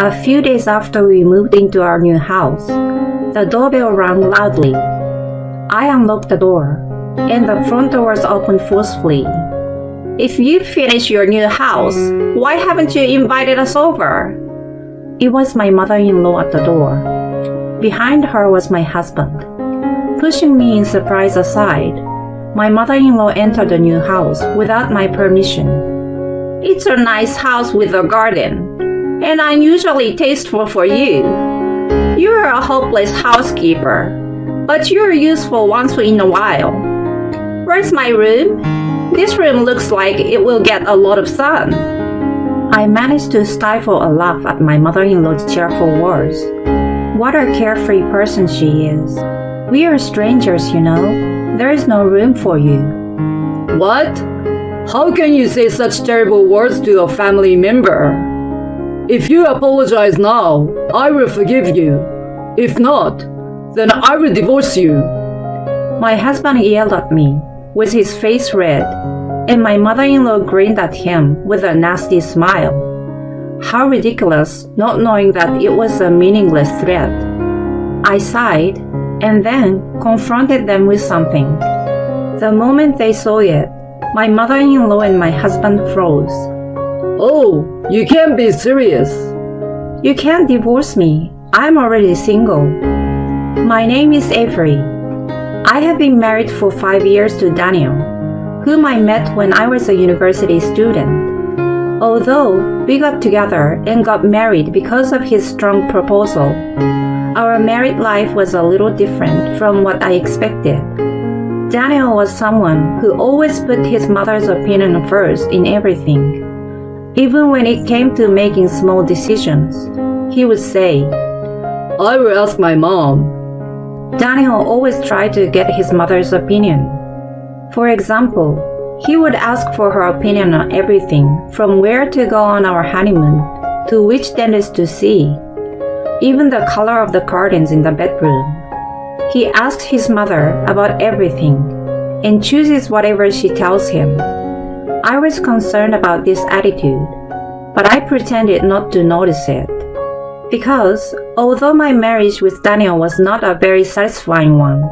A few days after we moved into our new house, the doorbell rang loudly. I unlocked the door, and the front door was opened forcefully. "If you finish your new house, why haven't you invited us over?" It was my mother-in-law at the door. Behind her was my husband. Pushing me in surprise aside, my mother-in-law entered the new house without my permission. "It's a nice house with a garden, and unusually tasteful for you. You're a hopeless housekeeper, but you're useful once in a while. Where's my room? This room looks like it will get a lot of sun." I managed to stifle a laugh at my mother-in-law's cheerful words. What a carefree person she is. "We are strangers, you know. There is no room for you." What? How can you say such terrible words to a family member? If you apologize now, I will forgive you. If not, then I will divorce you. My husband yelled at me, with his face red, and my mother-in-law grinned at him with a nasty smile. How ridiculous, not knowing that it was a meaningless threat. I sighed, and then confronted them with something. The moment they saw it, my mother-in-law and my husband froze. Oh, you can't be serious. "You can't divorce me. I'm already single." My name is Avery. I have been married for 5 years to Daniel, whom I met when I was a university student. Although we got together and got married because of his strong proposal, our married life was a little different from what I expected. Daniel was someone who always put his mother's opinion first in everything. Even when it came to making small decisions, he would say, I will ask my mom. Daniel always tried to get his mother's opinion. For example, he would ask for her opinion on everything from where to go on our honeymoon to which dentist to see, even the color of the curtains in the bedroom. He asks his mother about everything and chooses whatever she tells him. I was concerned about this attitude, but I pretended not to notice it. Because although my marriage with Daniel was not a very satisfying one,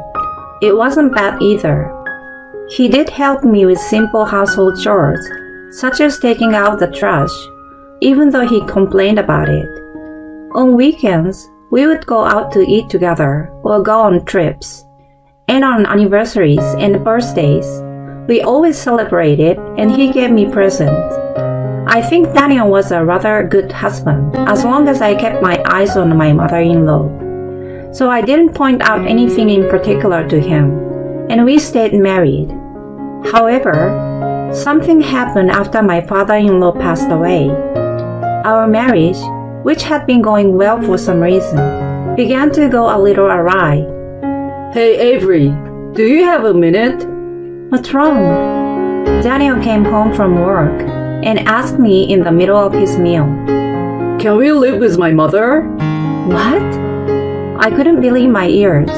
it wasn't bad either. He did help me with simple household chores, such as taking out the trash, even though he complained about it. On weekends, we would go out to eat together or go on trips. And on anniversaries and birthdays, we always celebrated and he gave me presents. I think Daniel was a rather good husband as long as I kept my eyes on my mother-in-law. So I didn't point out anything in particular to him, and we stayed married. However, something happened after my father-in-law passed away. Our marriage, which had been going well for some reason, began to go a little awry. Hey Avery, do you have a minute? What's wrong? Daniel came home from work and asked me in the middle of his meal. Can we live with my mother? What? I couldn't believe my ears.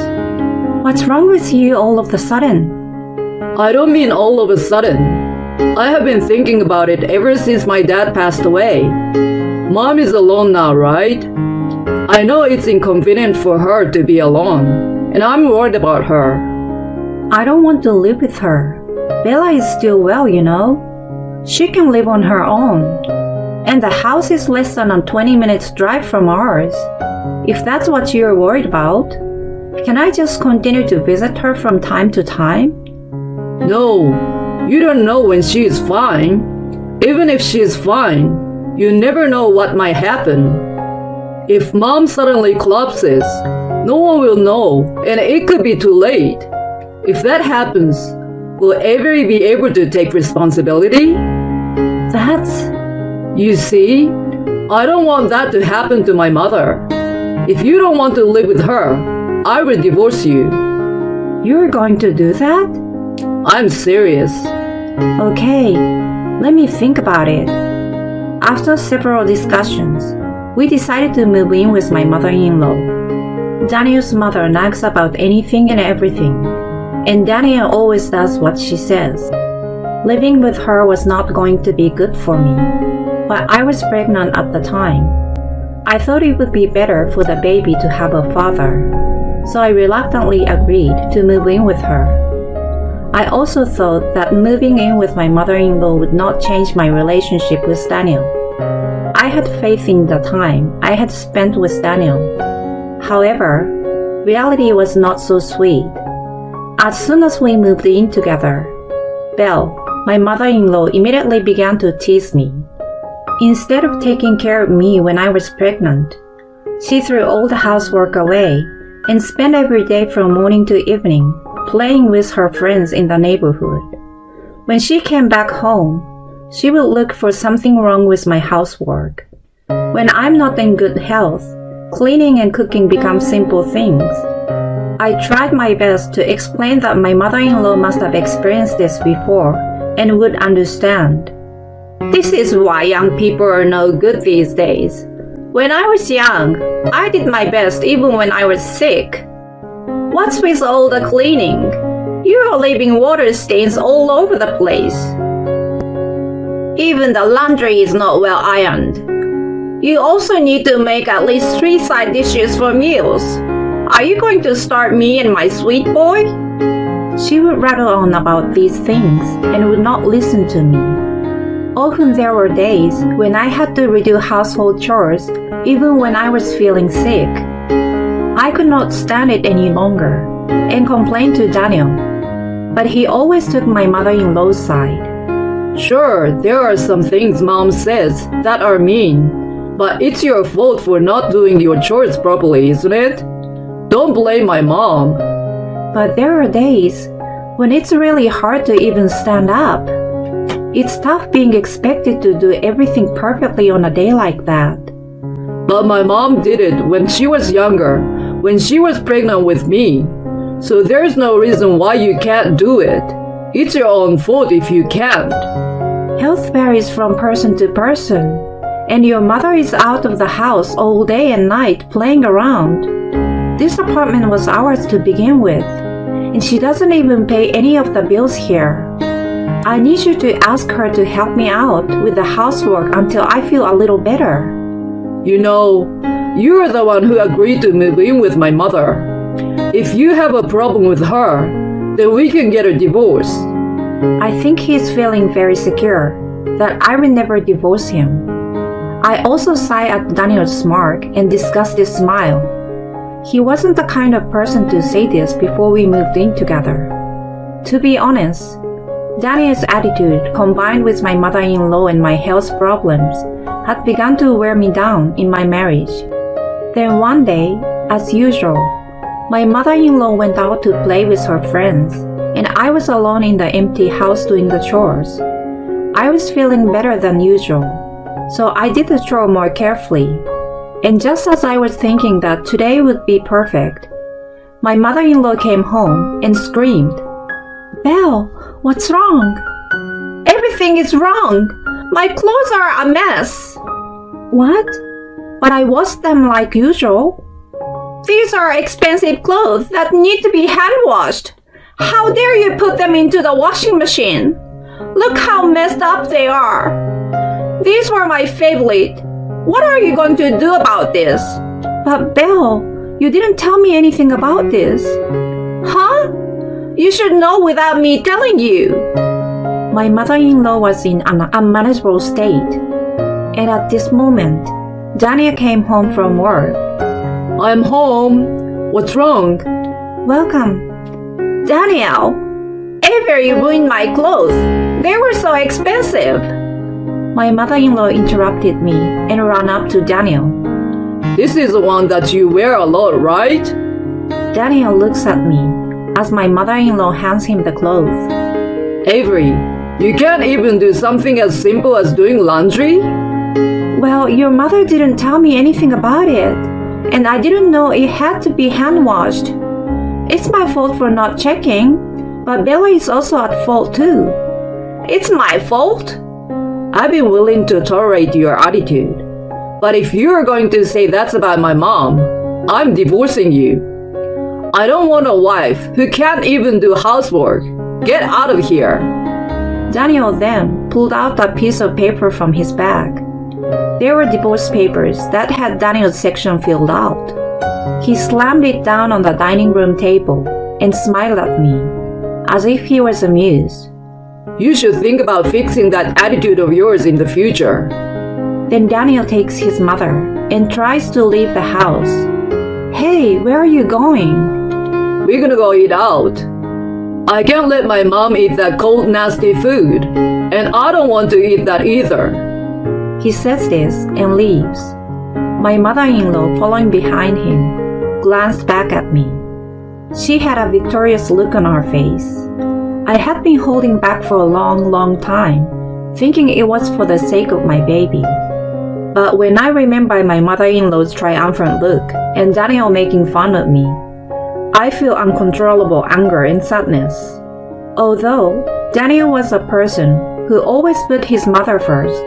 What's wrong with you all of a sudden? I don't mean all of a sudden. I have been thinking about it ever since my dad passed away. Mom is alone now, right? I know it's inconvenient for her to be alone, and I'm worried about her. I don't want to live with her. Bella is still well, you know. She can live on her own. And the house is less than a 20 minutes drive from ours. If that's what you're worried about, can I just continue to visit her from time to time? No, you don't know when she is fine. Even if she is fine, you never know what might happen. If mom suddenly collapses, no one will know, and it could be too late. If that happens, will Avery be able to take responsibility? You see, I don't want that to happen to my mother. If you don't want to live with her, I will divorce you. You're going to do that? I'm serious. Okay, let me think about it. After several discussions, we decided to move in with my mother-in-law. Daniel's mother nags about anything and everything, and Daniel always does what she says. Living with her was not going to be good for me, but I was pregnant at the time. I thought it would be better for the baby to have a father, so I reluctantly agreed to move in with her. I also thought that moving in with my mother-in-law would not change my relationship with Daniel. I had faith in the time I had spent with Daniel. However, reality was not so sweet. As soon as we moved in together, Belle, my mother-in-law, immediately began to tease me. Instead of taking care of me when I was pregnant, she threw all the housework away and spent every day from morning to evening playing with her friends in the neighborhood. When she came back home, she would look for something wrong with my housework. When I'm not in good health, cleaning and cooking become simple things. I tried my best to explain that my mother-in-law must have experienced this before and would understand. This is why young people are no good these days. When I was young, I did my best even when I was sick. What's with all the cleaning? You are leaving water stains all over the place. Even the laundry is not well ironed. You also need to make at least 3 side dishes for meals. Are you going to start me and my sweet boy? She would rattle on about these things and would not listen to me. Often there were days when I had to redo household chores even when I was feeling sick. I could not stand it any longer and complained to Daniel, but he always took my mother-in-law's side. Sure, there are some things Mom says that are mean, but it's your fault for not doing your chores properly, isn't it? Don't blame my mom. But there are days when it's really hard to even stand up. It's tough being expected to do everything perfectly on a day like that. But my mom did it when she was younger, when she was pregnant with me. So there's no reason why you can't do it. It's your own fault if you can't. Health varies from person to person, and your mother is out of the house all day and night playing around. This apartment was ours to begin with, and she doesn't even pay any of the bills here. I need you to ask her to help me out with the housework until I feel a little better. You know, you're the one who agreed to move in with my mother. If you have a problem with her, then we can get a divorce. I think he's feeling very secure that I will never divorce him. I also sighed at Daniel's smirk and disgusted smile. He wasn't the kind of person to say this before we moved in together. To be honest, Daniel's attitude, combined with my mother-in-law and my health problems, had begun to wear me down in my marriage. Then one day, as usual, my mother-in-law went out to play with her friends, and I was alone in the empty house doing the chores. I was feeling better than usual, so I did the chore more carefully. And just as I was thinking that today would be perfect, my mother-in-law came home and screamed, "Belle, what's wrong?" "Everything is wrong. My clothes are a mess." "What?" "But I washed them like usual." "These are expensive clothes that need to be hand-washed. How dare you put them into the washing machine? Look how messed up they are. These were my favorite. What are you going to do about this?" "But Belle, you didn't tell me anything about this." "Huh? You should know without me telling you." My mother-in-law was in an unmanageable state, and at this moment, Daniel came home from work. I'm home. What's wrong? "Welcome." "Daniel, Avery ruined my clothes. They were so expensive." My mother-in-law interrupted me and ran up to Daniel. This is the one that you wear a lot, right? Daniel looks at me as my mother-in-law hands him the clothes. Avery, you can't even do something as simple as doing laundry? "Well, your mother didn't tell me anything about it, and I didn't know it had to be hand-washed. It's my fault for not checking, but Bella is also at fault too." "It's my fault?" I've been willing to tolerate your attitude. But if you're going to say that's about my mom, I'm divorcing you. I don't want a wife who can't even do housework. Get out of here. Daniel then pulled out a piece of paper from his bag There were divorce papers that had Daniel's section filled out. He slammed it down on the dining room table and smiled at me, as if he was amused. You should think about fixing that attitude of yours in the future. Then Daniel takes his mother and tries to leave the house. Hey, where are you going? We're gonna go eat out. I can't let my mom eat that cold, nasty food, and I don't want to eat that either. He says this and leaves. My mother-in-law, following behind him, glanced back at me. She had a victorious look on her face. I had been holding back for a long time, thinking it was for the sake of my baby. But when I remember my mother-in-law's triumphant look and Daniel making fun of me, I feel uncontrollable anger and sadness. Although Daniel was a person who always put his mother first,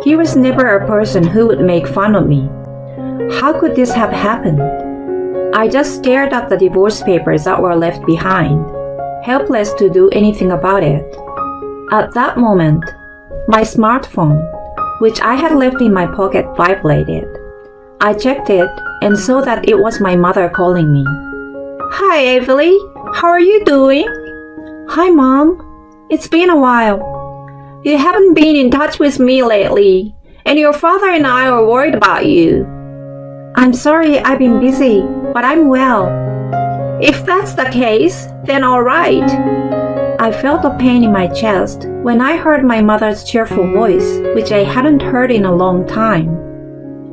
he was never a person who would make fun of me. How could this have happened? I just stared at the divorce papers that were left behind, helpless to do anything about it. At that moment, my smartphone, which I had left in my pocket, vibrated. I checked it and saw that it was my mother calling me. Hi, Avery. How are you doing? Hi, Mom. It's been a while. You haven't been in touch with me lately, and your father and I are worried about you. I'm sorry I've been busy, but I'm well. If that's the case, then all right. I felt a pain in my chest when I heard my mother's cheerful voice, which I hadn't heard in a long time.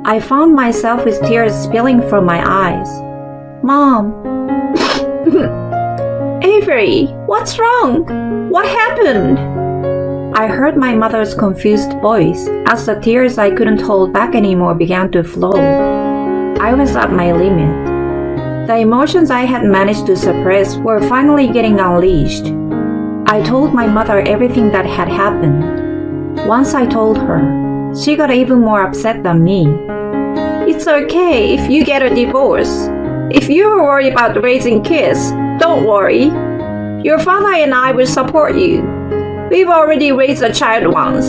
I found myself with tears spilling from my eyes. Mom. Avery, what's wrong? What happened? I heard my mother's confused voice as the tears I couldn't hold back anymore began to flow. I was at my limit. The emotions I had managed to suppress were finally getting unleashed. I told my mother everything that had happened. Once I told her, she got even more upset than me. It's okay if you get a divorce. If you're worried about raising kids, don't worry. Your father and I will support you. We've already raised a child once.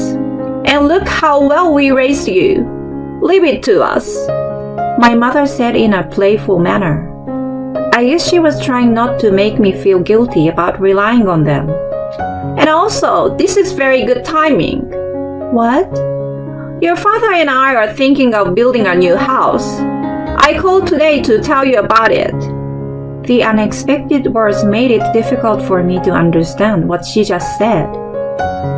And look how well we raised you. Leave it to us. My mother said in a playful manner. I guess she was trying not to make me feel guilty about relying on them. And also, this is very good timing. What? Your father and I are thinking of building a new house. I called today to tell you about it. The unexpected words made it difficult for me to understand what she just said.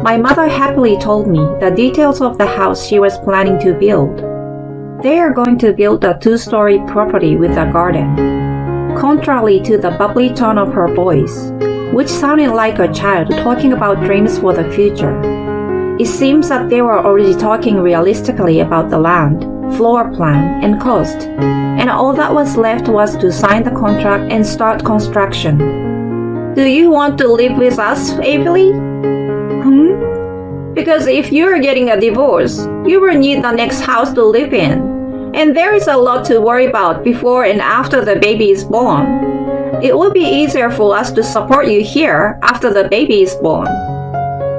My mother happily told me the details of the house she was planning to build. They are going to build a 2-story property with a garden. Contrary to the bubbly tone of her voice, which sounded like a child talking about dreams for the future, it seems that they were already talking realistically about the land, floor plan, and cost, and all that was left was to sign the contract and start construction. Do you want to live with us, Avery? Because if you're getting a divorce, you will need the next house to live in, and there is a lot to worry about before and after the baby is born. It will be easier for us to support you here after the baby is born.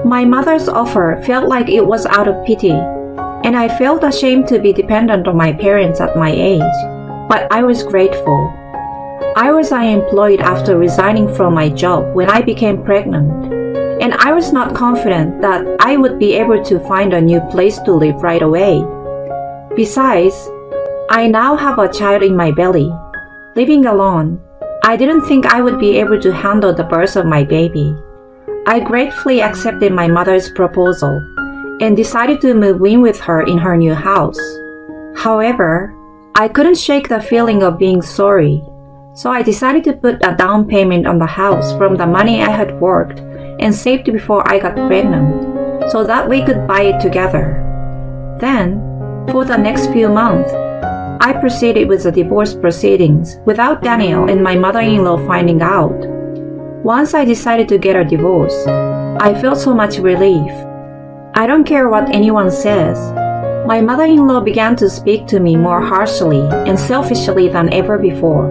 My mother's offer felt like it was out of pity, and I felt ashamed to be dependent on my parents at my age, but I was grateful. I was unemployed after resigning from my job when I became pregnant, and I was not confident that I would be able to find a new place to live right away. Besides, I now have a child in my belly. Living alone, I didn't think I would be able to handle the birth of my baby. I gratefully accepted my mother's proposal and decided to move in with her in her new house. However, I couldn't shake the feeling of being sorry, so I decided to put a down payment on the house from the money I had worked and saved before I got pregnant, so that we could buy it together. Then, for the next few months, I proceeded with the divorce proceedings without Daniel and my mother-in-law finding out. Once I decided to get a divorce, I felt so much relief. I don't care what anyone says. My mother-in-law began to speak to me more harshly and selfishly than ever before.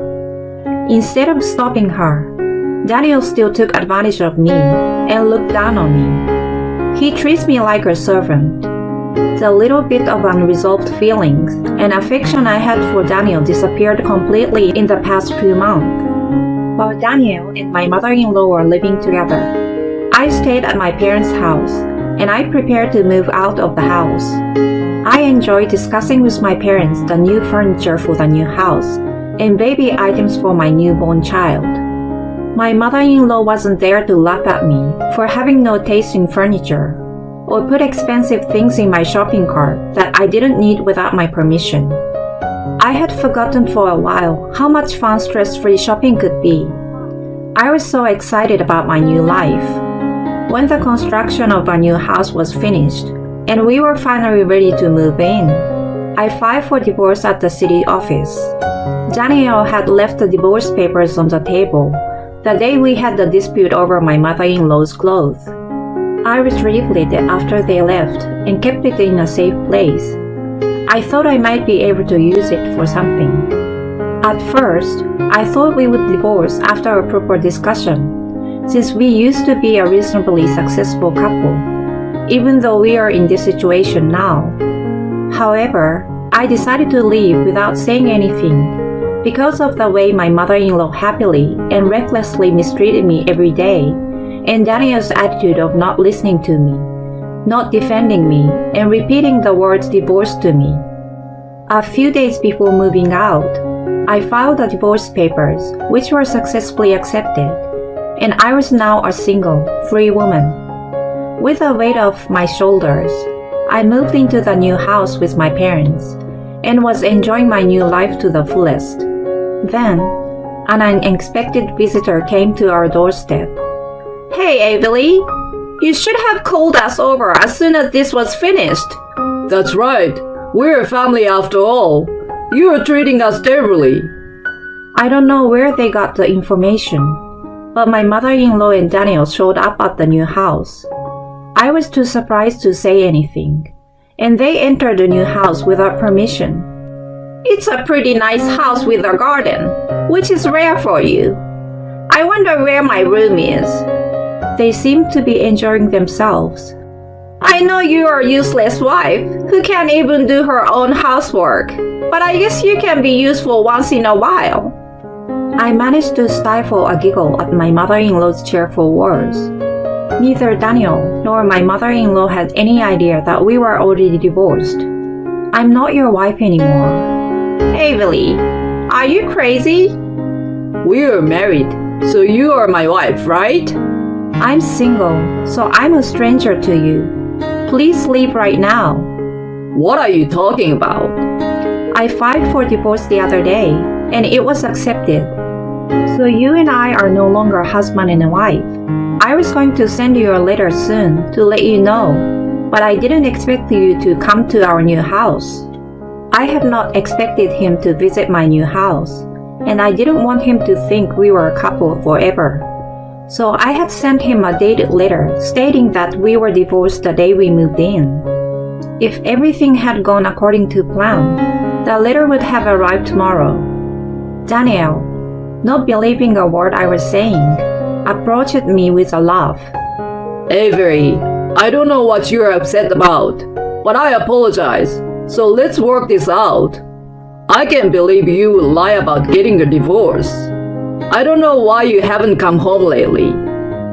Instead of stopping her, Daniel still took advantage of me and looked down on me. He treats me like a servant. The little bit of unresolved feelings and affection I had for Daniel disappeared completely in the past few months. While Daniel and my mother-in-law were living together, I stayed at my parents' house and I prepared to move out of the house. I enjoyed discussing with my parents the new furniture for the new house and baby items for my newborn child. My mother-in-law wasn't there to laugh at me for having no taste in furniture or put expensive things in my shopping cart that I didn't need without my permission. I had forgotten for a while how much fun stress-free shopping could be. I was so excited about my new life. When the construction of our new house was finished and we were finally ready to move in, I filed for divorce at the city office. Daniel had left the divorce papers on the table the day we had the dispute over my mother-in-law's clothes. I retrieved it after they left and kept it in a safe place. I thought I might be able to use it for something. At first, I thought we would divorce after a proper discussion, since we used to be a reasonably successful couple, even though we are in this situation now. However, I decided to leave without saying anything because of the way my mother-in-law happily and recklessly mistreated me every day, and Daniel's attitude of not listening to me, not defending me, and repeating the words divorce to me. A few days before moving out, I filed the divorce papers, which were successfully accepted, and I was now a single, free woman. With the weight off my shoulders, I moved into the new house with my parents and was enjoying my new life to the fullest. Then, an unexpected visitor came to our doorstep. "Hey, Avery, you should have called us over as soon as this was finished." That's right. We're a family after all. You're treating us terribly. I don't know where they got the information, but my mother-in-law and Daniel showed up at the new house. I was too surprised to say anything, and they entered the new house without permission. "It's a pretty nice house with a garden, which is rare for you. I wonder where my room is." They seemed to be enjoying themselves. "I know you're a useless wife who can't even do her own housework, but I guess you can be useful once in a while." I managed to stifle a giggle at my mother-in-law's cheerful words. Neither Daniel nor my mother-in-law had any idea that we were already divorced. "I'm not your wife anymore." "Avery, are you crazy?" We're married, so you are my wife, right? "I'm single, so I'm a stranger to you. Please leave right now." What are you talking about? I filed for divorce the other day, and it was accepted. So you and I are no longer husband and wife. I was going to send you a letter soon to let you know, but I didn't expect you to come to our new house. I had not expected him to visit my new house, and I didn't want him to think we were a couple forever. So I had sent him a dated letter stating that we were divorced the day we moved in. If everything had gone according to plan, the letter would have arrived tomorrow. Daniel, not believing a word I was saying, approached me with a laugh. Avery, I don't know what you're upset about, but I apologize. So let's work this out. I can't believe you would lie about getting a divorce. I don't know why you haven't come home lately,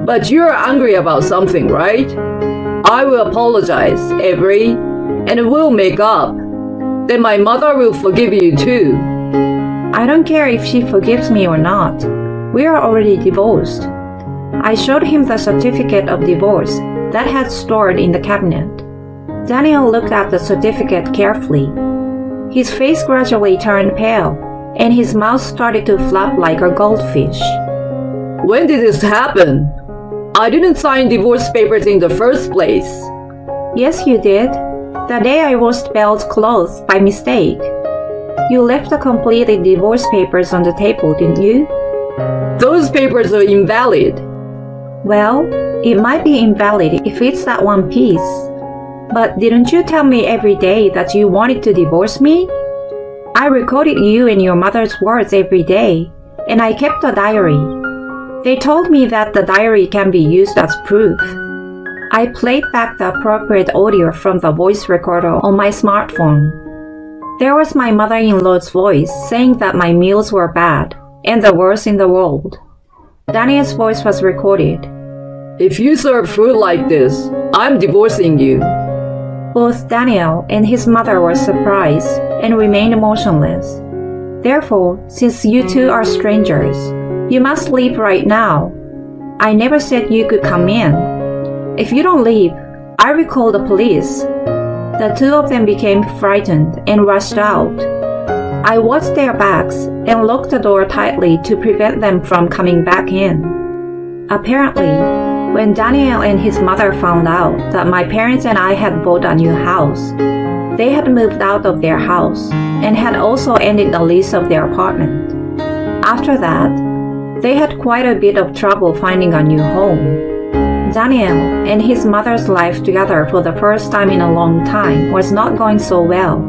but you're angry about something, right? I will apologize, Avery, and we'll make up. Then my mother will forgive you too. I don't care if she forgives me or not. We are already divorced. I showed him the certificate of divorce that had stored in the cabinet. Daniel looked at the certificate carefully. His face gradually turned pale, and his mouth started to flap like a goldfish. When did this happen? I didn't sign divorce papers in the first place. Yes, you did. The day I washed Belle's clothes by mistake. You left the completed divorce papers on the table, didn't you? Those papers are invalid. Well, it might be invalid if it's that one piece. But didn't you tell me every day that you wanted to divorce me? I recorded you and your mother's words every day, and I kept a diary. They told me that the diary can be used as proof. I played back the appropriate audio from the voice recorder on my smartphone. There was my mother-in-law's voice saying that my meals were bad and the worst in the world. Daniel's voice was recorded. If you serve food like this, I'm divorcing you. Both Daniel and his mother were surprised and remained motionless. Therefore, since you two are strangers, you must leave right now. I never said you could come in. If you don't leave, I will call the police. The two of them became frightened and rushed out. I watched their backs and locked the door tightly to prevent them from coming back in. Apparently, when Daniel and his mother found out that my parents and I had bought a new house, they had moved out of their house and had also ended the lease of their apartment. After that, they had quite a bit of trouble finding a new home. Daniel and his mother's life together for the first time in a long time was not going so well.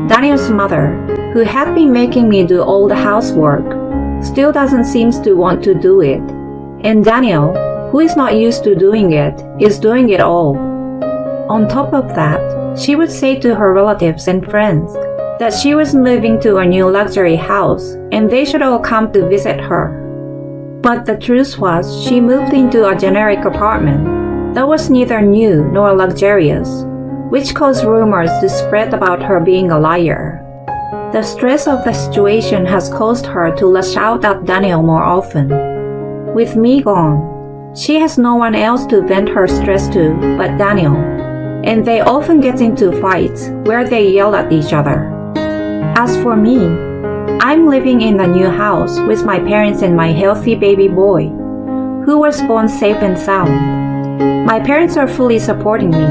Daniel's mother, who had been making me do all the housework, still doesn't seem to want to do it. And Daniel, who is not used to doing it, is doing it all. On top of that, she would say to her relatives and friends that she was moving to a new luxury house and they should all come to visit her. But the truth was she moved into a generic apartment that was neither new nor luxurious, which caused rumors to spread about her being a liar. The stress of the situation has caused her to lash out at Daniel more often. With me gone, she has no one else to vent her stress to but Daniel, and they often get into fights where they yell at each other. As for me, I'm living in a new house with my parents and my healthy baby boy, who was born safe and sound. My parents are fully supporting me,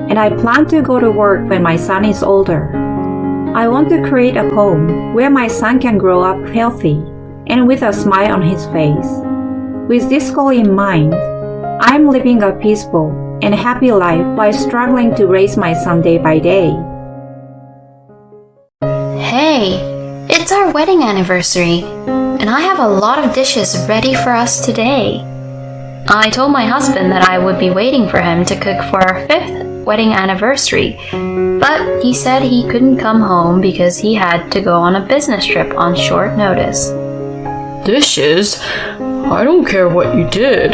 and I plan to go to work when my son is older. I want to create a home where my son can grow up healthy and with a smile on his face. With this goal in mind, I'm living a peaceful and happy life while struggling to raise my son day by day. Hey! It's our wedding anniversary, and I have a lot of dishes ready for us today. I told my husband that I would be waiting for him to cook for our 5th wedding anniversary, but he said he couldn't come home because he had to go on a business trip on short notice. Dishes? I don't care what you did.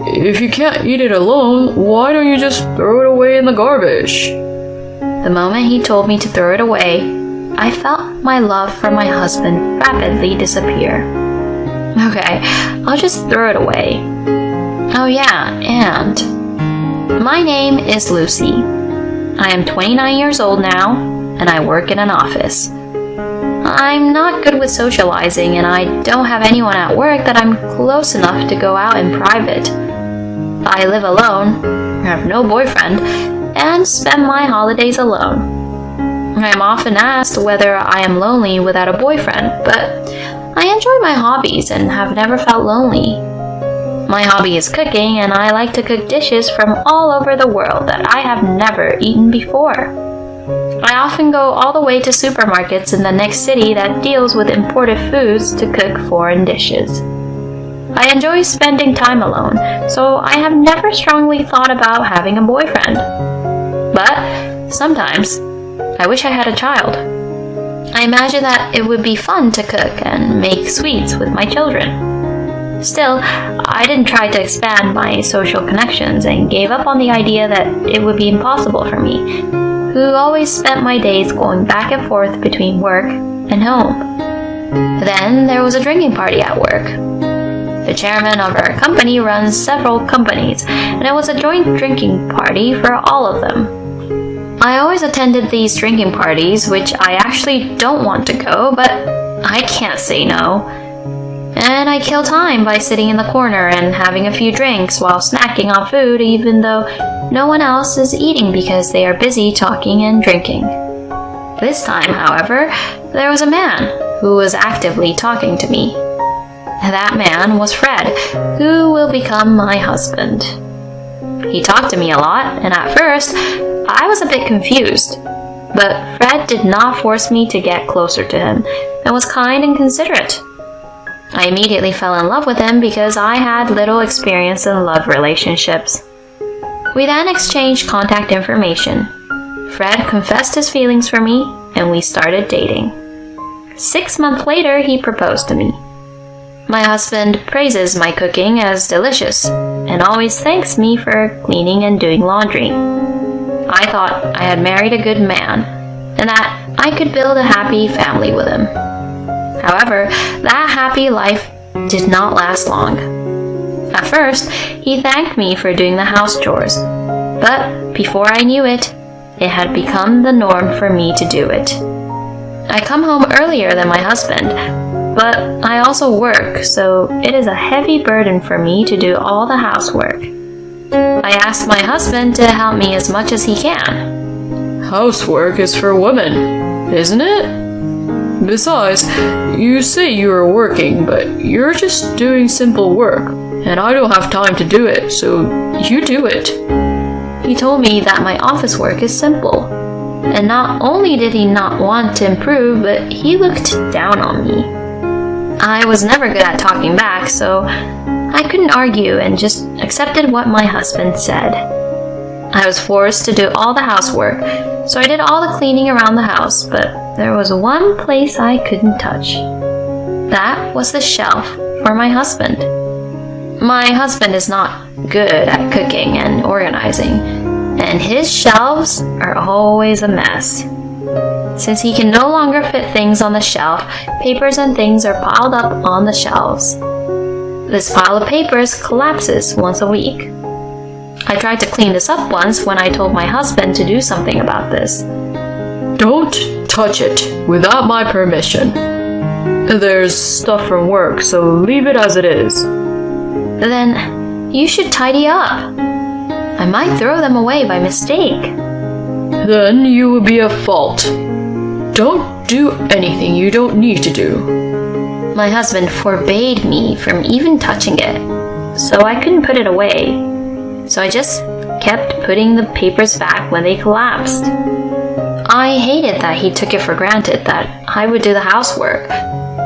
If you can't eat it alone, why don't you just throw it away in the garbage? The moment he told me to throw it away, I felt my love for my husband rapidly disappear. Okay, I'll just throw it away. Oh yeah, and my name is Lucy. I am 29 years old now, and I work in an office. I'm not good with socializing, and I don't have anyone at work that I'm close enough to go out in private. I live alone, have no boyfriend, and spend my holidays alone. I am often asked whether I am lonely without a boyfriend, but I enjoy my hobbies and have never felt lonely. My hobby is cooking, and I like to cook dishes from all over the world that I have never eaten before. I often go all the way to supermarkets in the next city that deals with imported foods to cook foreign dishes. I enjoy spending time alone, so I have never strongly thought about having a boyfriend. But sometimes, I wish I had a child. I imagine that it would be fun to cook and make sweets with my children. Still, I didn't try to expand my social connections and gave up on the idea that it would be impossible for me, who always spent my days going back and forth between work and home. Then there was a drinking party at work. The chairman of our company runs several companies, and it was a joint drinking party for all of them. I always attended these drinking parties, which I actually don't want to go, but I can't say no. And I kill time by sitting in the corner and having a few drinks while snacking on food, even though no one else is eating because they are busy talking and drinking. This time, however, there was a man who was actively talking to me. That man was Fred, who will become my husband. He talked to me a lot, and at first, I was a bit confused, but Fred did not force me to get closer to him and was kind and considerate. I immediately fell in love with him because I had little experience in love relationships. We then exchanged contact information. Fred confessed his feelings for me, and we started dating. 6 months later, he proposed to me. My husband praises my cooking as delicious and always thanks me for cleaning and doing laundry. I thought I had married a good man and that I could build a happy family with him. However, that happy life did not last long. At first, he thanked me for doing the house chores, but before I knew it, it had become the norm for me to do it. I come home earlier than my husband, but I also work, so it is a heavy burden for me to do all the housework. I asked my husband to help me as much as he can. Housework is for women, isn't it? Besides, you say you are working, but you're just doing simple work, and I don't have time to do it, so you do it. He told me that my office work is simple, and not only did he not want to improve, but he looked down on me. I was never good at talking back, so I couldn't argue and just accepted what my husband said. I was forced to do all the housework, so I did all the cleaning around the house, but there was one place I couldn't touch. That was the shelf for my husband. My husband is not good at cooking and organizing, and his shelves are always a mess. Since he can no longer fit things on the shelf, papers and things are piled up on the shelves. This pile of papers collapses once a week. I tried to clean this up once when I told my husband to do something about this. Don't touch it without my permission. There's stuff from work, so leave it as it is. Then you should tidy up. I might throw them away by mistake. Then you will be at fault. Don't do anything you don't need to do. My husband forbade me from even touching it, so I couldn't put it away. So I just kept putting the papers back when they collapsed. I hated that he took it for granted that I would do the housework,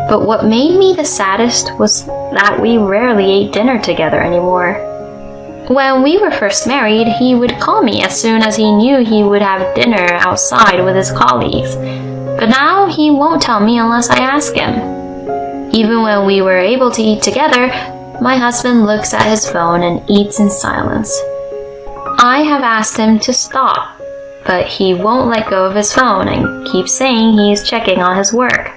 but what made me the saddest was that we rarely ate dinner together anymore. When we were first married, he would call me as soon as he knew he would have dinner outside with his colleagues, but now he won't tell me unless I ask him. Even when we were able to eat together, my husband looks at his phone and eats in silence. I have asked him to stop, but he won't let go of his phone and keeps saying he is checking on his work.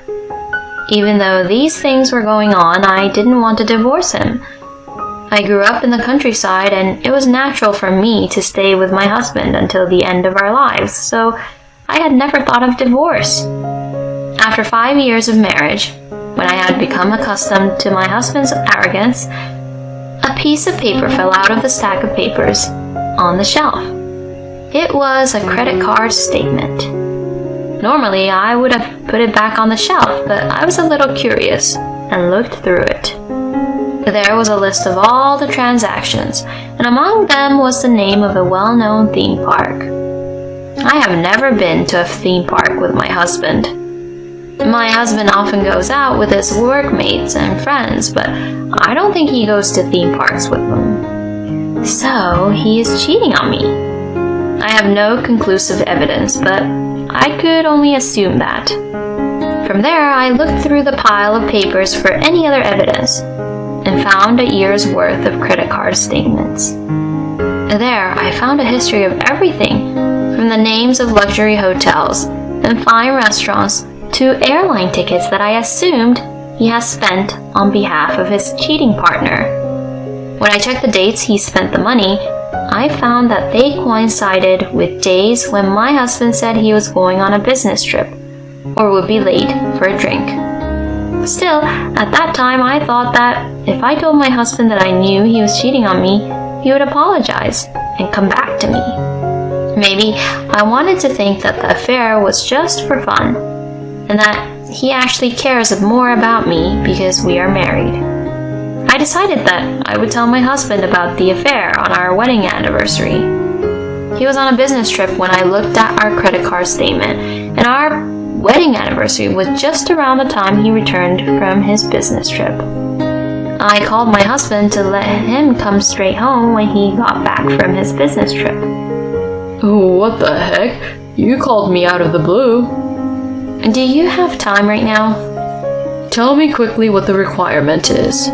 Even though these things were going on, I didn't want to divorce him. I grew up in the countryside, and it was natural for me to stay with my husband until the end of our lives, so I had never thought of divorce. After 5 years of marriage, when I had become accustomed to my husband's arrogance, a piece of paper fell out of the stack of papers on the shelf. It was a credit card statement. Normally, I would have put it back on the shelf, but I was a little curious and looked through it. There was a list of all the transactions, and among them was the name of a well-known theme park. I have never been to a theme park with my husband. My husband often goes out with his workmates and friends, but I don't think he goes to theme parks with them. So, he is cheating on me. I have no conclusive evidence, but I could only assume that. From there, I looked through the pile of papers for any other evidence, and found a year's worth of credit card statements. There, I found a history of everything, from the names of luxury hotels and fine restaurants to airline tickets that I assumed he has spent on behalf of his cheating partner. When I checked the dates he spent the money, I found that they coincided with days when my husband said he was going on a business trip or would be late for a drink. Still, at that time I thought that if I told my husband that I knew he was cheating on me, he would apologize and come back to me. Maybe I wanted to think that the affair was just for fun, and that he actually cares more about me because we are married. I decided that I would tell my husband about the affair on our wedding anniversary. He was on a business trip when I looked at our credit card statement, and our wedding anniversary was just around the time he returned from his business trip. I called my husband to let him come straight home when he got back from his business trip. What the heck? You called me out of the blue. Do you have time right now? Tell me quickly what the requirement is.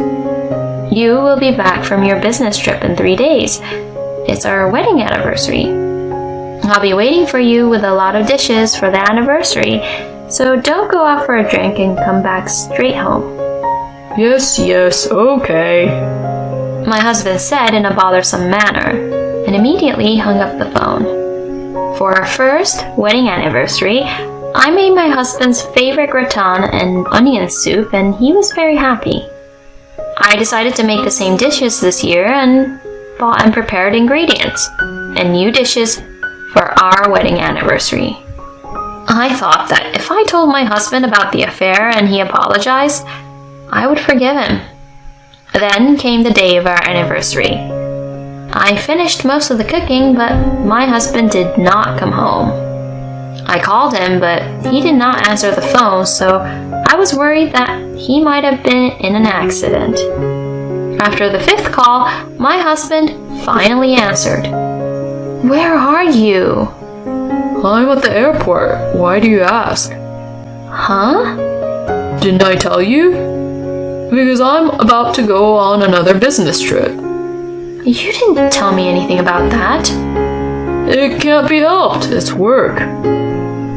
You will be back from your business trip in 3 days. It's our wedding anniversary. I'll be waiting for you with a lot of dishes for the anniversary, so don't go out for a drink and come back straight home. Yes, okay. My husband said in a bothersome manner, and immediately hung up the phone. For our first wedding anniversary, I made my husband's favorite gratin and onion soup, and he was very happy. I decided to make the same dishes this year and bought and prepared ingredients and new dishes for our wedding anniversary. I thought that if I told my husband about the affair and he apologized, I would forgive him. Then came the day of our anniversary. I finished most of the cooking, but my husband did not come home. I called him, but he did not answer the phone, so I was worried that he might have been in an accident. After the 5th call, my husband finally answered. Where are you? I'm at the airport. Why do you ask? Huh? Didn't I tell you? Because I'm about to go on another business trip. You didn't tell me anything about that. It can't be helped. It's work.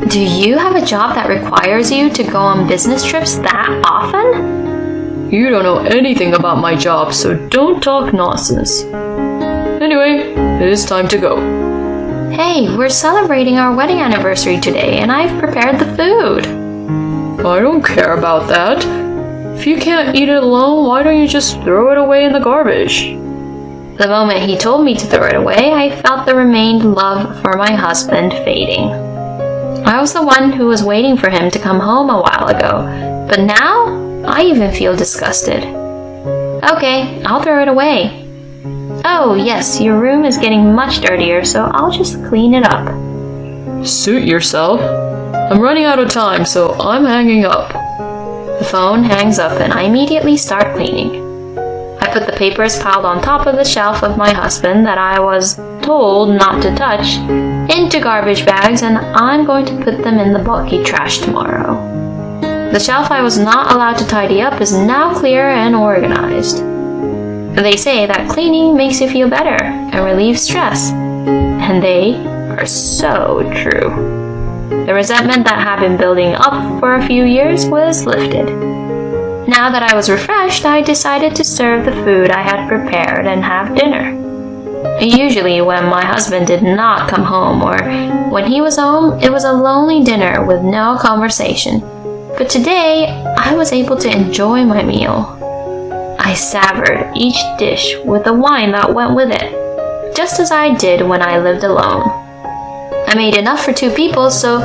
Do you have a job that requires you to go on business trips that often? You don't know anything about my job, so don't talk nonsense. Anyway, it is time to go. Hey, we're celebrating our wedding anniversary today, and I've prepared the food. I don't care about that. If you can't eat it alone, why don't you just throw it away in the garbage? The moment he told me to throw it away, I felt the remained love for my husband fading. I was the one who was waiting for him to come home a while ago, but now I even feel disgusted. Okay, I'll throw it away. Oh, yes, your room is getting much dirtier, so I'll just clean it up. Suit yourself. I'm running out of time, so I'm hanging up. The phone hangs up and I immediately start cleaning. I put the papers piled on top of the shelf of my husband that I was told not to touch into garbage bags, and I'm going to put them in the bulky trash tomorrow. The shelf I was not allowed to tidy up is now clear and organized. They say that cleaning makes you feel better and relieves stress, and they are so true. The resentment that had been building up for a few years was lifted. Now that I was refreshed, I decided to serve the food I had prepared and have dinner. Usually when my husband did not come home or when he was home, it was a lonely dinner with no conversation. But today, I was able to enjoy my meal. I savored each dish with the wine that went with it, just as I did when I lived alone. I made enough for 2 people, so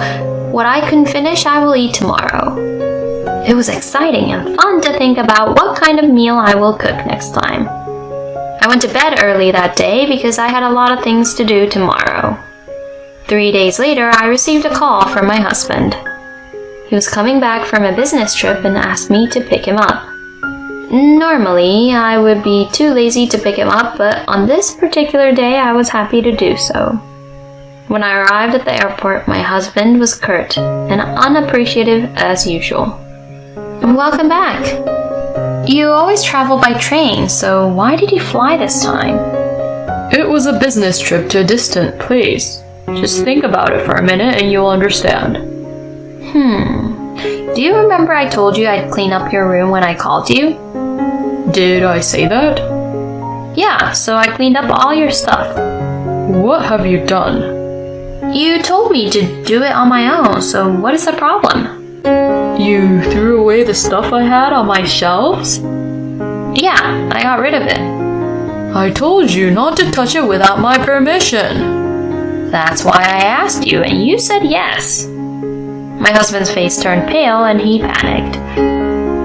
what I couldn't finish, I will eat tomorrow. It was exciting and fun to think about what kind of meal I will cook next time. I went to bed early that day because I had a lot of things to do tomorrow. 3 days later, I received a call from my husband. He was coming back from a business trip and asked me to pick him up. Normally, I would be too lazy to pick him up, but on this particular day, I was happy to do so. When I arrived at the airport, my husband was curt and unappreciative as usual. Welcome back. You always travel by train, so why did you fly this time? It was a business trip to a distant place. Just think about it for a minute and you'll understand. Do you remember I told you I'd clean up your room when I called you? Did I say that? Yeah, so I cleaned up all your stuff. What have you done? You told me to do it on my own, so what is the problem? You threw away the stuff I had on my shelves? Yeah, I got rid of it. I told you not to touch it without my permission. That's why I asked you, and you said yes. My husband's face turned pale and he panicked.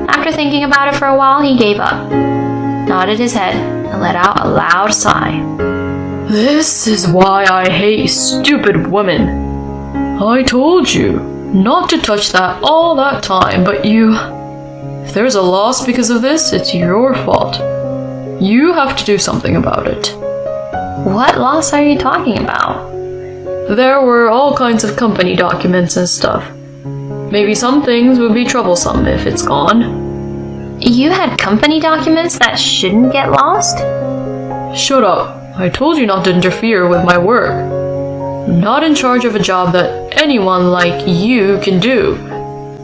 After thinking about it for a while, he gave up, nodded his head, and let out a loud sigh. This is why I hate stupid women. I told you not to touch that all that time, but you If there's a loss because of this, it's your fault. You have to do something about it. What loss are you talking about? There were all kinds of company documents and stuff. Maybe some things would be troublesome if it's gone. You had company documents that shouldn't get lost? Shut up. I told you not to interfere with my work. I'm not in charge of a job that anyone like you can do.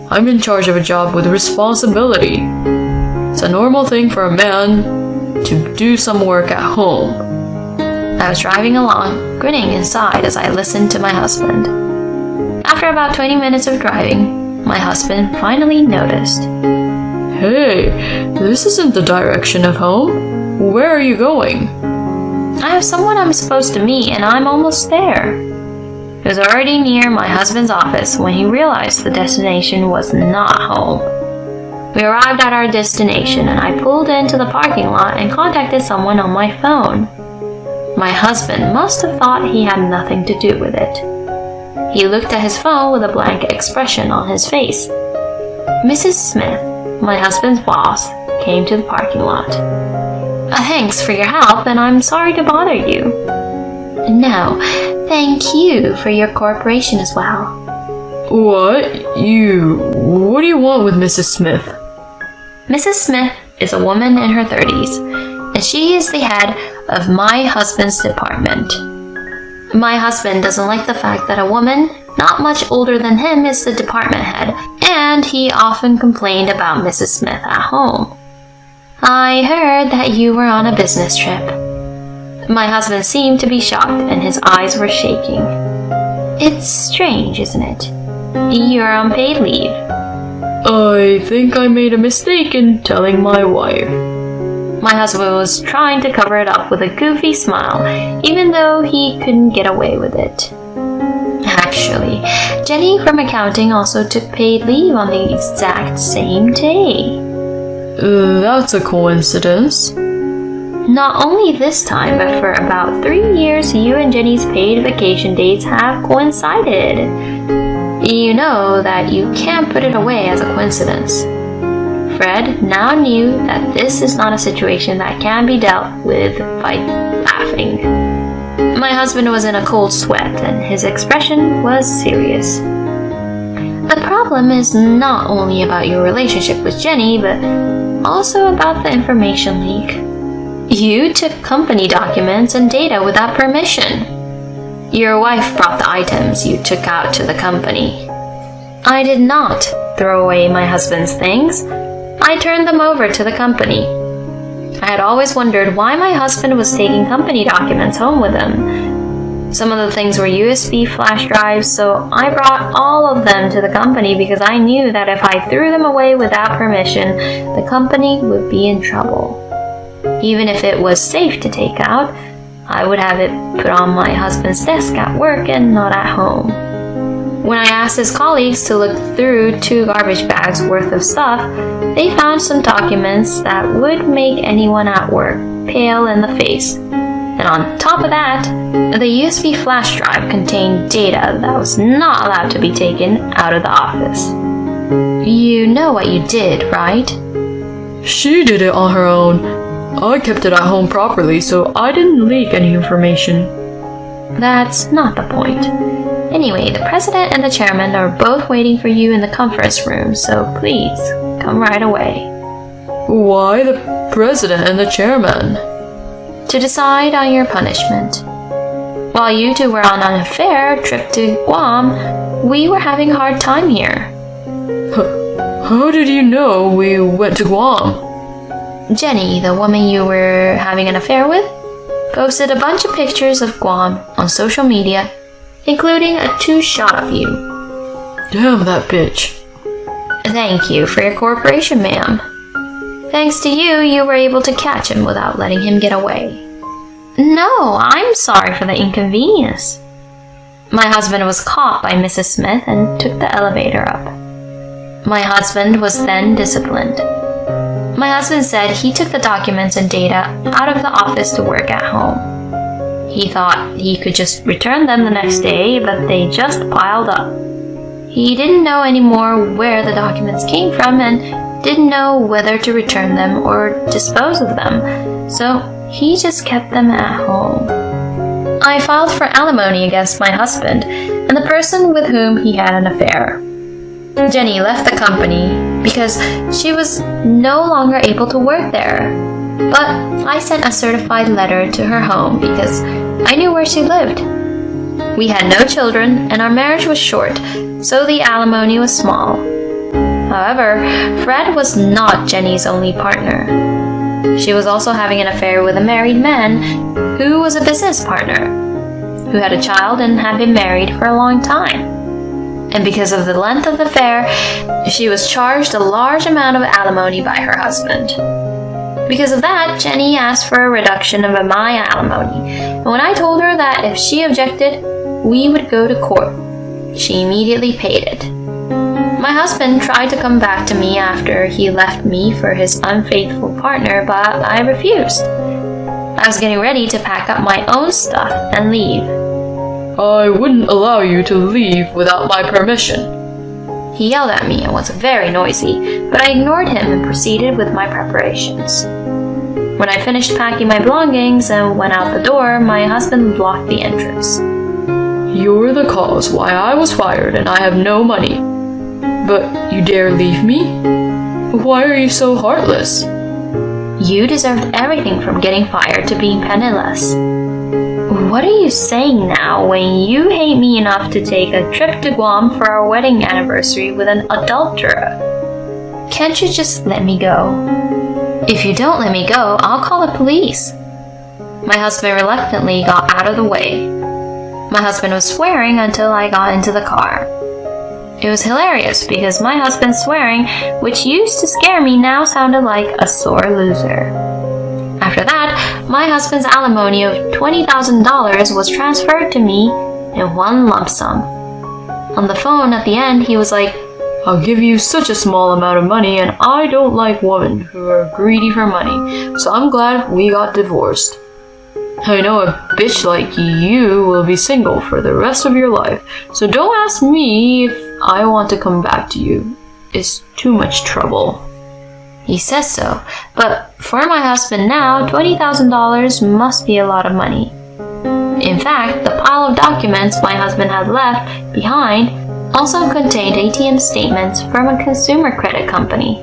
I'm in charge of a job with responsibility. It's a normal thing for a man to do some work at home. I was driving along, grinning inside as I listened to my husband. After about 20 minutes of driving, my husband finally noticed. Hey, this isn't the direction of home. Where are you going? I have someone I'm supposed to meet and I'm almost there. It was already near my husband's office when he realized the destination was not home. We arrived at our destination and I pulled into the parking lot and contacted someone on my phone. My husband must have thought he had nothing to do with it. He looked at his phone with a blank expression on his face. Mrs. Smith, my husband's boss, came to the parking lot. Thanks for your help, and I'm sorry to bother you. No, thank you for your cooperation as well. What do you want with Mrs. Smith? Mrs. Smith is a woman in her 30s, and she is the head of my husband's department. My husband doesn't like the fact that a woman not much older than him is the department head, and he often complained about Mrs. Smith at home. I heard that you were on a business trip. My husband seemed to be shocked and his eyes were shaking. It's strange, isn't it? You're on paid leave. I think I made a mistake in telling my wife. My husband was trying to cover it up with a goofy smile, even though he couldn't get away with it. Actually, Jenny from accounting also took paid leave on the exact same day. That's a coincidence. Not only this time, but for about 3 years, you and Jenny's paid vacation dates have coincided. You know that you can't put it away as a coincidence. Fred now knew that this is not a situation that can be dealt with by laughing. My husband was in a cold sweat and his expression was serious. The problem is not only about your relationship with Jenny, but also about the information leak. You took company documents and data without permission. Your wife brought the items you took out to the company. I did not throw away my husband's things. I turned them over to the company. I had always wondered why my husband was taking company documents home with him. Some of the things were USB flash drives, so I brought all of them to the company because I knew that if I threw them away without permission, the company would be in trouble. Even if it was safe to take out, I would have it put on my husband's desk at work and not at home. When I asked his colleagues to look through 2 garbage bags worth of stuff, they found some documents that would make anyone at work pale in the face. And on top of that, the USB flash drive contained data that was not allowed to be taken out of the office. You know what you did, right? She did it on her own. I kept it at home properly, so I didn't leak any information. That's not the point. Anyway, the president and the chairman are both waiting for you in the conference room, so please, come right away. Why the president and the chairman? To decide on your punishment. While you two were on an affair trip to Guam, we were having a hard time here. How did you know we went to Guam? Jenny, the woman you were having an affair with, posted a bunch of pictures of Guam on social media, including a 2-shot of you. Damn that bitch. Thank you for your cooperation, ma'am. Thanks to you, you were able to catch him without letting him get away. No, I'm sorry for the inconvenience. My husband was caught by Mrs. Smith and took the elevator up. My husband was then disciplined. My husband said he took the documents and data out of the office to work at home. He thought he could just return them the next day, but they just piled up. He didn't know anymore where the documents came from, and didn't know whether to return them or dispose of them, so he just kept them at home. I filed for alimony against my husband and the person with whom he had an affair. Jenny left the company because she was no longer able to work there, but I sent a certified letter to her home because I knew where she lived. We had no children and our marriage was short, so the alimony was small. However, Fred was not Jenny's only partner. She was also having an affair with a married man who was a business partner, who had a child and had been married for a long time. And because of the length of the affair, she was charged a large amount of alimony by her husband. Because of that, Jenny asked for a reduction of my alimony, and when I told her that if she objected, we would go to court, she immediately paid it. My husband tried to come back to me after he left me for his unfaithful partner, but I refused. I was getting ready to pack up my own stuff and leave. I wouldn't allow you to leave without my permission. He yelled at me and was very noisy, but I ignored him and proceeded with my preparations. When I finished packing my belongings and went out the door, my husband blocked the entrance. You're the cause why I was fired and I have no money. But you dare leave me? Why are you so heartless? You deserved everything from getting fired to being penniless. What are you saying now when you hate me enough to take a trip to Guam for our wedding anniversary with an adulterer? Can't you just let me go? If you don't let me go, I'll call the police. My husband reluctantly got out of the way. My husband was swearing until I got into the car. It was hilarious because my husband's swearing, which used to scare me, now sounded like a sore loser. After that, my husband's alimony of $20,000 was transferred to me in one lump sum. On the phone at the end, he was like, I'll give you such a small amount of money and I don't like women who are greedy for money, so I'm glad we got divorced. I know a bitch like you will be single for the rest of your life, so don't ask me if I want to come back to you. It's too much trouble. He says so, but for my husband now, $20,000 must be a lot of money. In fact, the pile of documents my husband had left behind also contained ATM statements from a consumer credit company.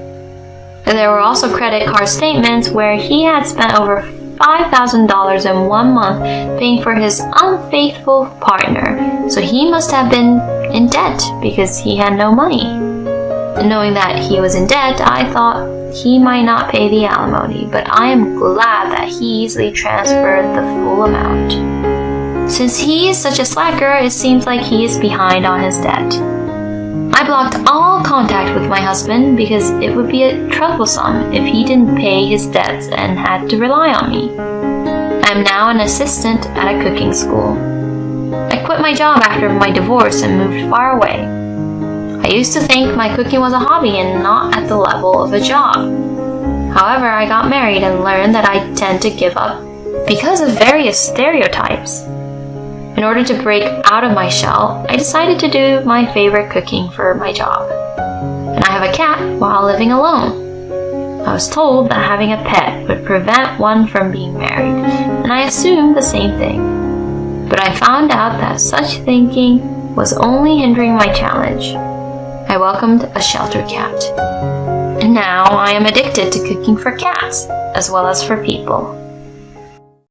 There were also credit card statements where he had spent over $5,000 in 1 month paying for his unfaithful partner, so he must have been in debt because he had no money. And knowing that he was in debt, I thought he might not pay the alimony, but I am glad that he easily transferred the full amount. Since he is such a slacker, it seems like he is behind on his debt. I blocked all contact with my husband because it would be troublesome if he didn't pay his debts and had to rely on me. I am now an assistant at a cooking school. I quit my job after my divorce and moved far away. I used to think my cooking was a hobby and not at the level of a job. However, I got married and learned that I tend to give up because of various stereotypes. In order to break out of my shell, I decided to do my favorite cooking for my job. And I have a cat while living alone. I was told that having a pet would prevent one from being married, and I assumed the same thing. But I found out that such thinking was only hindering my challenge. I welcomed a shelter cat. And now I am addicted to cooking for cats, as well as for people.